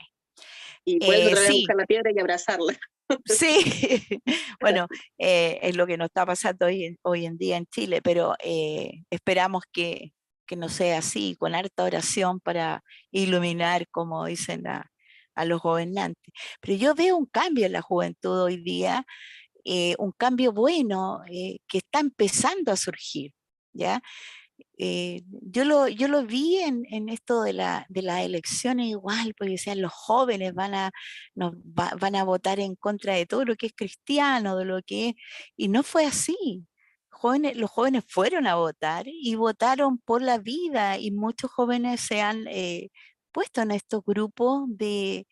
Y vuelve otra vez a Sí, buscar la piedra y abrazarla. sí. Bueno, es lo que nos está pasando hoy en día en Chile, pero esperamos que no sea así, con harta oración para iluminar, como dicen a los gobernantes. Pero yo veo un cambio en la juventud hoy día, un cambio bueno que está empezando a surgir, ¿ya? Yo lo vi en esto de las elecciones igual, porque decían los jóvenes van a votar en contra de todo lo que es cristiano, de lo que es, y no fue así. Los jóvenes fueron a votar y votaron por la vida y muchos jóvenes se han puesto en estos grupos de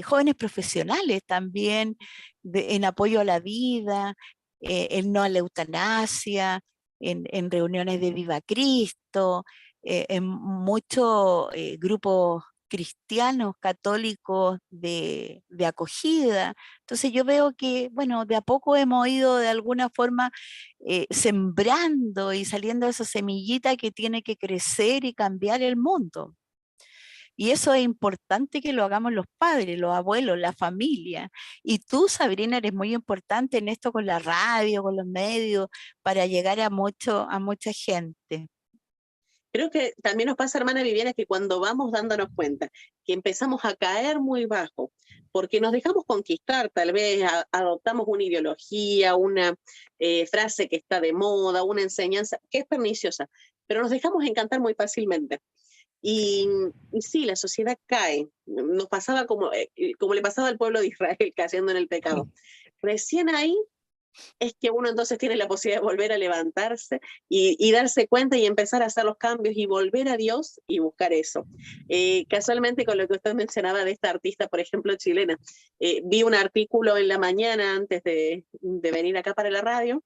jóvenes profesionales también, en apoyo a la vida, en no a la eutanasia, en reuniones de Viva Cristo, en muchos grupos cristianos, católicos de acogida. Entonces yo veo que, bueno, de a poco hemos ido de alguna forma sembrando y saliendo esa semillita que tiene que crecer y cambiar el mundo. Y eso es importante que lo hagamos los padres, los abuelos, la familia. Y tú, Sabrina, eres muy importante en esto con la radio, con los medios, para llegar a mucha gente. Creo que también nos pasa, hermana Viviana, que cuando vamos dándonos cuenta que empezamos a caer muy bajo, porque nos dejamos conquistar, tal vez adoptamos una ideología, una frase que está de moda, una enseñanza que es perniciosa, pero nos dejamos encantar muy fácilmente. Y sí, la sociedad cae. Nos pasaba como le pasaba al pueblo de Israel cayendo en el pecado. Recién ahí es que uno entonces tiene la posibilidad de volver a levantarse y darse cuenta y empezar a hacer los cambios y volver a Dios y buscar eso. Casualmente con lo que usted mencionaba de esta artista, por ejemplo, chilena, vi un artículo en la mañana antes de venir acá para la radio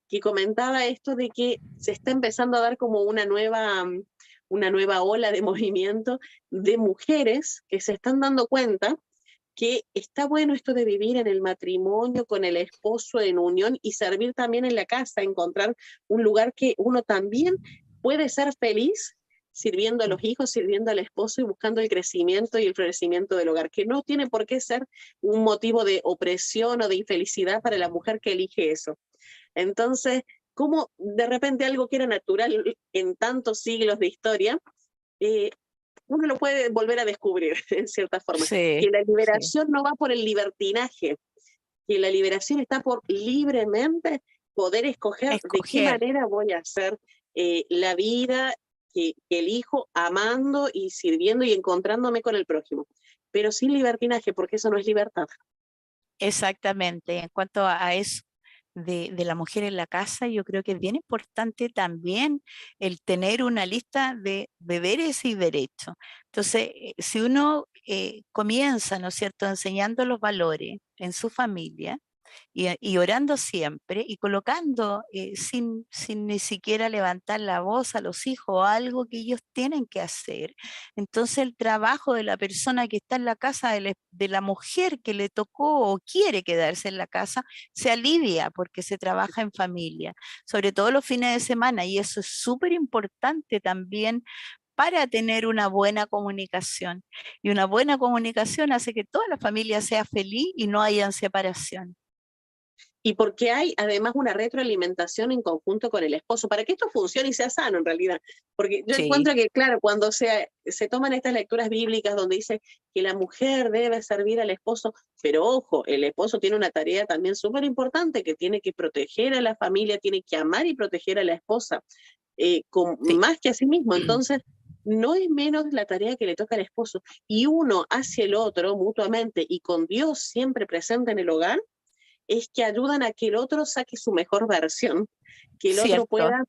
que comentaba esto de que se está empezando a dar como una nueva ola de movimiento de mujeres que se están dando cuenta que está bueno esto de vivir en el matrimonio con el esposo en unión y servir también en la casa, encontrar un lugar que uno también puede ser feliz sirviendo a los hijos, sirviendo al esposo y buscando el crecimiento y el florecimiento del hogar, que no tiene por qué ser un motivo de opresión o de infelicidad para la mujer que elige eso. Entonces, como de repente algo que era natural en tantos siglos de historia, eh, uno lo puede volver a descubrir, en cierta forma. Sí, Que la sí. liberación no va por el libertinaje, que la liberación está por libremente poder escoger de qué Escoger. manera voy a hacer la vida que elijo, amando y sirviendo y encontrándome con el prójimo. Pero sin libertinaje, porque eso no es libertad. Exactamente. En cuanto a eso de la mujer en la casa, yo creo que es bien importante también el tener una lista de deberes y derechos. Entonces, si uno comienza, ¿no es cierto?, enseñando los valores en su familia, y orando siempre y colocando sin ni siquiera levantar la voz a los hijos algo que ellos tienen que hacer. Entonces el trabajo de la persona que está en la casa, de la mujer que le tocó o quiere quedarse en la casa, se alivia porque se trabaja en familia, sobre todo los fines de semana, y eso es súper importante también para tener una buena comunicación. Y una buena comunicación hace que toda la familia sea feliz y no hayan separación. Y porque hay además una retroalimentación en conjunto con el esposo, para que esto funcione y sea sano en realidad. Porque yo Sí, encuentro que, claro, cuando se toman estas lecturas bíblicas donde dice que la mujer debe servir al esposo, pero ojo, el esposo tiene una tarea también súper importante, que tiene que proteger a la familia, tiene que amar y proteger a la esposa, sí. más que a sí mismo. Entonces, no es menos la tarea que le toca al esposo. Y uno hacia el otro mutuamente y con Dios siempre presente en el hogar, es que ayudan a que el otro saque su mejor versión, que el otro Cierto, pueda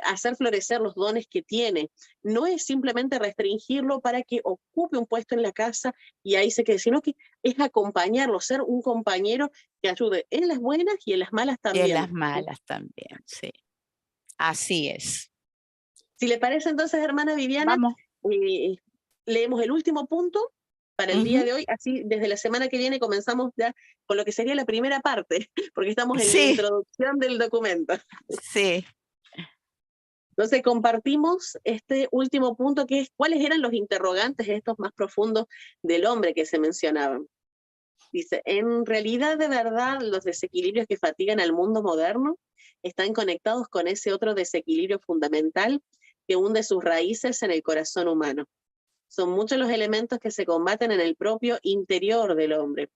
hacer florecer los dones que tiene. No es simplemente restringirlo para que ocupe un puesto en la casa y ahí se quede, sino que es acompañarlo, ser un compañero que ayude en las buenas y en las malas y en también. las malas también, sí. Así es. Si le parece entonces, hermana Viviana, Vamos. eh, leemos el último punto para el día Ujú. de hoy, así desde la semana que viene comenzamos ya con lo que sería la primera parte, porque estamos en la Sí, introducción del documento. sí. Entonces compartimos este último punto que es cuáles eran los interrogantes estos más profundos del hombre que se mencionaban. Dice, en realidad de verdad los desequilibrios que fatigan al mundo moderno están conectados con ese otro desequilibrio fundamental que hunde sus raíces en el corazón humano. Son muchos los elementos que se combaten en el propio interior del hombre.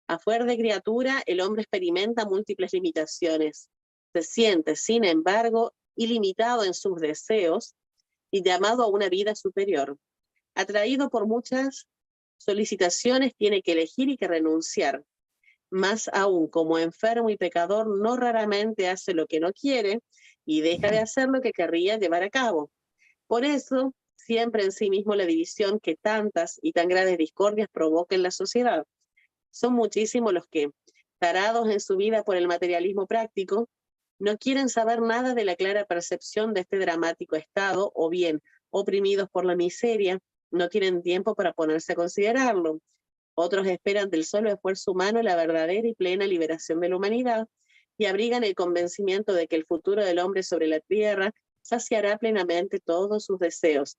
A fuer de criatura, el hombre experimenta múltiples limitaciones. Se siente, sin embargo, ilimitado en sus deseos y llamado a una vida superior. Atraído por muchas solicitaciones, tiene que elegir y que renunciar. Más aún, como enfermo y pecador, no raramente hace lo que no quiere y deja de hacer lo que querría llevar a cabo. Por eso, siempre en sí mismo la división que tantas y tan grandes discordias provoca en la sociedad. Son muchísimos los que, tarados en su vida por el materialismo práctico, no quieren saber nada de la clara percepción de este dramático estado, o bien oprimidos por la miseria, no tienen tiempo para ponerse a considerarlo. Otros esperan del solo esfuerzo humano la verdadera y plena liberación de la humanidad y abrigan el convencimiento de que el futuro del hombre sobre la tierra saciará plenamente todos sus deseos.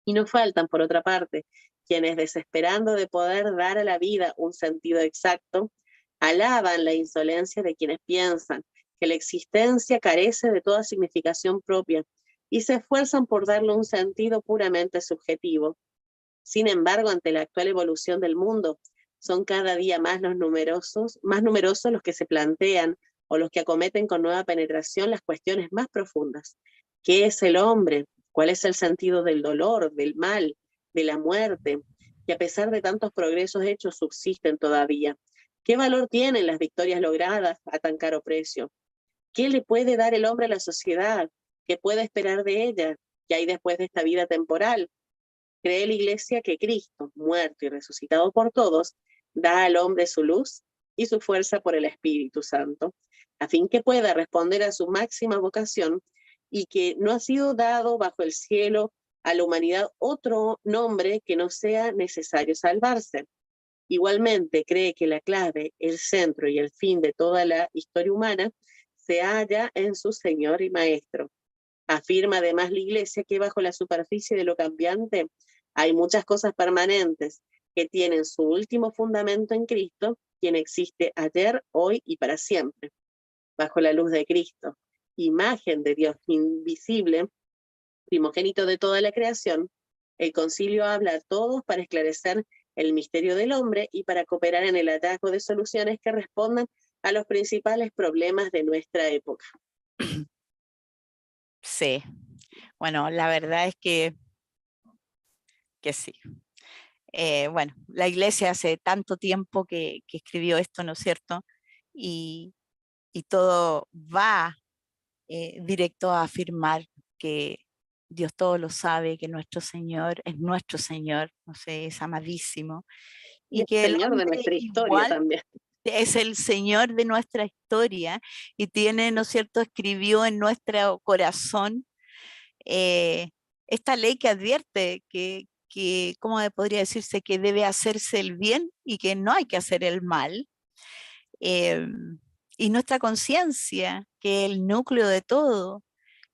Y no faltan, por otra parte, quienes, desesperando de poder dar a la vida un sentido exacto, alaban la insolencia de quienes piensan que la existencia carece de toda significación propia y se esfuerzan por darle un sentido puramente subjetivo. Sin embargo, ante la actual evolución del mundo, son cada día más numerosos los que se plantean o los que acometen con nueva penetración las cuestiones más profundas. ¿Qué es el hombre? ¿Cuál es el sentido del dolor, del mal, de la muerte? Que a pesar de tantos progresos hechos subsisten todavía. ¿Qué valor tienen las victorias logradas a tan caro precio? ¿Qué le puede dar el hombre a la sociedad? ¿Qué puede esperar de ella? ¿Qué hay después de esta vida temporal? Cree la Iglesia que Cristo, muerto y resucitado por todos, da al hombre su luz y su fuerza por el Espíritu Santo, a fin que pueda responder a su máxima vocación y que no ha sido dado bajo el cielo a la humanidad otro nombre que no sea necesario salvarse. Igualmente cree que la clave, el centro y el fin de toda la historia humana se halla en su Señor y Maestro. Afirma además la Iglesia que bajo la superficie de lo cambiante hay muchas cosas permanentes que tienen su último fundamento en Cristo, quien existe ayer, hoy y para siempre. Bajo la luz de Cristo, imagen de Dios invisible, primogénito de toda la creación, el concilio habla a todos para esclarecer el misterio del hombre y para cooperar en el hallazgo de soluciones que respondan a los principales problemas de nuestra época. Sí, bueno, la verdad es que sí. Bueno, la Iglesia hace tanto tiempo que escribió esto, ¿no es cierto? Y todo va directo a afirmar que Dios todo lo sabe, que nuestro Señor es nuestro Señor, no sé, es amadísimo, Y y el que el Señor de hombre nuestra historia igual también. es el Señor de nuestra historia y tiene, ¿no es cierto?, escribió en nuestro corazón esta ley que advierte ¿cómo podría decirse? Que debe hacerse el bien y que no hay que hacer el mal. Y nuestra conciencia, que es el núcleo de todo.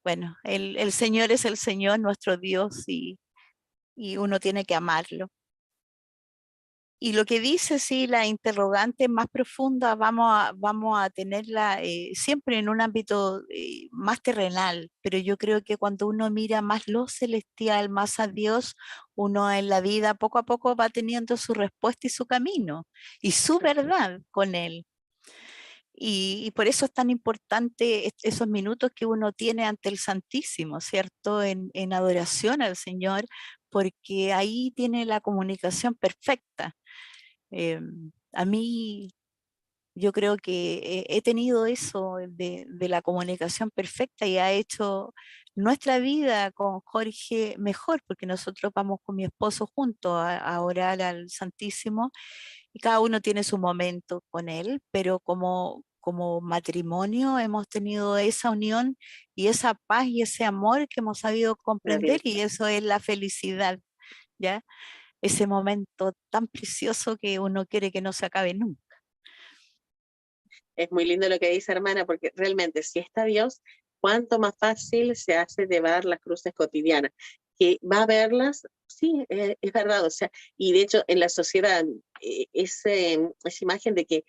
Bueno, el Señor es el Señor, nuestro Dios, y uno tiene que amarlo. Y lo que dice, sí, la interrogante más profunda vamos a tenerla siempre en un ámbito más terrenal, pero yo creo que cuando uno mira más lo celestial, más a Dios, uno en la vida poco a poco va teniendo su respuesta y su camino y su verdad con Él. Y por eso es tan importante esos minutos que uno tiene ante el Santísimo, ¿cierto? En adoración al Señor, porque ahí tiene la comunicación perfecta. A mí, yo creo que he tenido eso de la comunicación perfecta y ha hecho nuestra vida con Jorge mejor, porque nosotros vamos con mi esposo juntos a orar al Santísimo y cada uno tiene su momento con él, pero como matrimonio hemos tenido esa unión y esa paz y ese amor que hemos sabido comprender y eso es la felicidad, ¿ya? Ese momento tan precioso que uno quiere que no se acabe nunca. Es muy lindo lo que dice, hermana, porque realmente si está Dios, cuánto más fácil se hace llevar las cruces cotidianas. Que va a verlas, sí, es verdad, o sea, y de hecho en la sociedad, esa imagen de que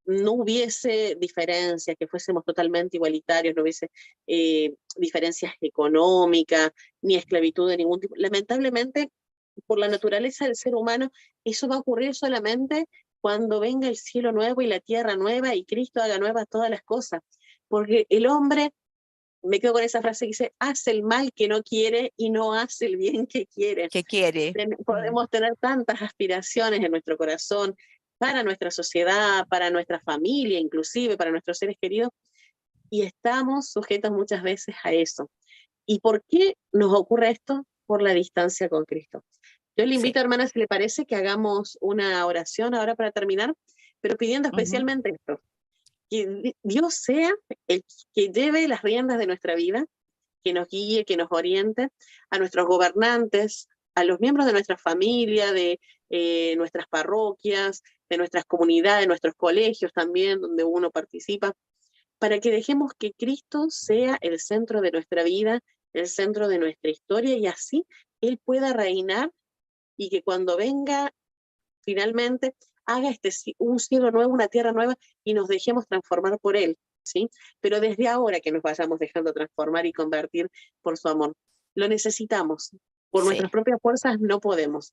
no hubiese diferencias, que fuésemos totalmente igualitarios, no hubiese diferencias económicas, ni esclavitud de ningún tipo. Lamentablemente, por la naturaleza del ser humano, eso va a ocurrir solamente cuando venga el cielo nuevo y la tierra nueva y Cristo haga nuevas todas las cosas. Porque el hombre, me quedo con esa frase que dice, hace el mal que no quiere y no hace el bien que quiere. Que quiere. Podemos tener tantas aspiraciones en nuestro corazón para nuestra sociedad, para nuestra familia, inclusive para nuestros seres queridos, y estamos sujetos muchas veces a eso. ¿Y por qué nos ocurre esto? Por la distancia con Cristo. Yo le invito, Sí. hermana, si le parece, que hagamos una oración ahora para terminar, pero pidiendo especialmente esto, que Dios sea el que lleve las riendas de nuestra vida, que nos guíe, que nos oriente, a nuestros gobernantes, a los miembros de nuestra familia, de nuestras parroquias, de nuestras comunidades, de nuestros colegios también, donde uno participa, para que dejemos que Cristo sea el centro de nuestra vida, el centro de nuestra historia, y así Él pueda reinar, y que cuando venga finalmente haga un cielo nuevo, una tierra nueva, y nos dejemos transformar por Él, ¿sí? Pero desde ahora que nos vayamos dejando transformar y convertir por su amor. Lo necesitamos. Por nuestras propias fuerzas no podemos.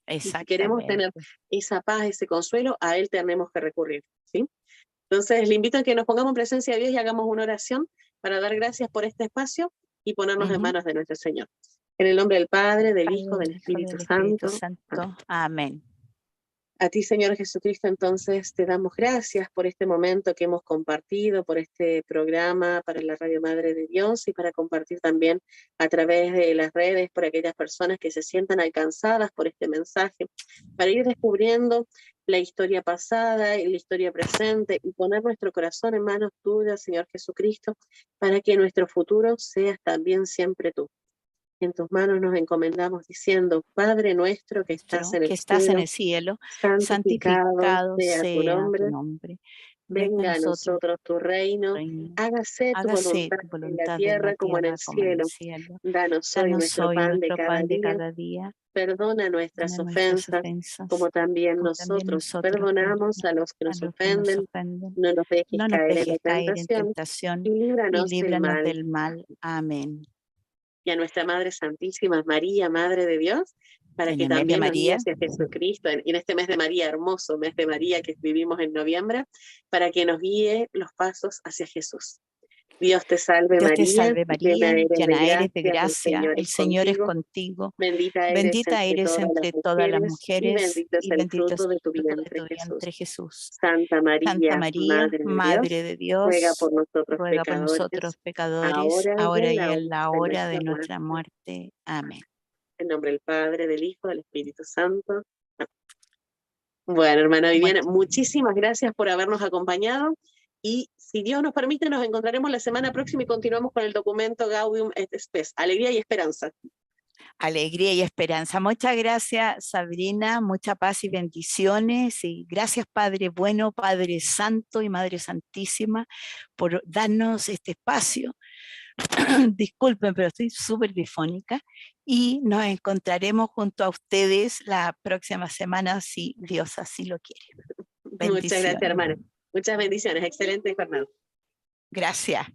Y si queremos tener esa paz, ese consuelo, a Él tenemos que recurrir, ¿sí? Entonces, le invito a que nos pongamos en presencia de Dios y hagamos una oración para dar gracias por este espacio y ponernos en manos de nuestro Señor. En el nombre del Padre, del Hijo, del Espíritu Santo. Amén. A ti, Señor Jesucristo, entonces te damos gracias por este momento que hemos compartido, por este programa para la Radio Madre de Dios, y para compartir también a través de las redes por aquellas personas que se sientan alcanzadas por este mensaje, para ir descubriendo la historia pasada y la historia presente, y poner nuestro corazón en manos tuyas, Señor Jesucristo, para que nuestro futuro seas también siempre tú. En tus manos nos encomendamos diciendo: Padre nuestro que estás en el cielo, santificado sea tu nombre. Venga a nosotros tu reino, hágase tu voluntad en la tierra como en el cielo. Danos hoy nuestro pan de cada día. Perdona nuestras ofensas, como también nosotros perdonamos a los que nos ofenden. No nos dejes caer en tentación, y líbranos del mal. Amén. Y a nuestra Madre Santísima, María, Madre de Dios, para que también nos guíe hacia Jesucristo, en este mes de María, hermoso mes de María que vivimos en noviembre, para que nos guíe los pasos hacia Jesús. Dios te salve María, llena eres de gracia, el Señor es contigo, bendita eres entre todas las mujeres, y bendito es el fruto de tu vientre, Jesús. Santa María, Madre de Dios, ruega por por nosotros pecadores, ahora y en la hora de nuestra muerte. Amén. En nombre del Padre, del Hijo, del Espíritu Santo. Bueno, hermana Viviana, muchísimas gracias por habernos acompañado, y si Dios nos permite, nos encontraremos la semana próxima y continuamos con el documento Gaudium et Spes, Alegría y Esperanza. Alegría y esperanza. Muchas gracias, Sabrina, mucha paz y bendiciones, y gracias, Padre bueno, Padre Santo y Madre Santísima, por darnos este espacio. Disculpen, pero estoy súper bifónica, y nos encontraremos junto a ustedes la próxima semana, si Dios así lo quiere. Muchas gracias, hermana. Muchas bendiciones. Excelente jornada. Gracias.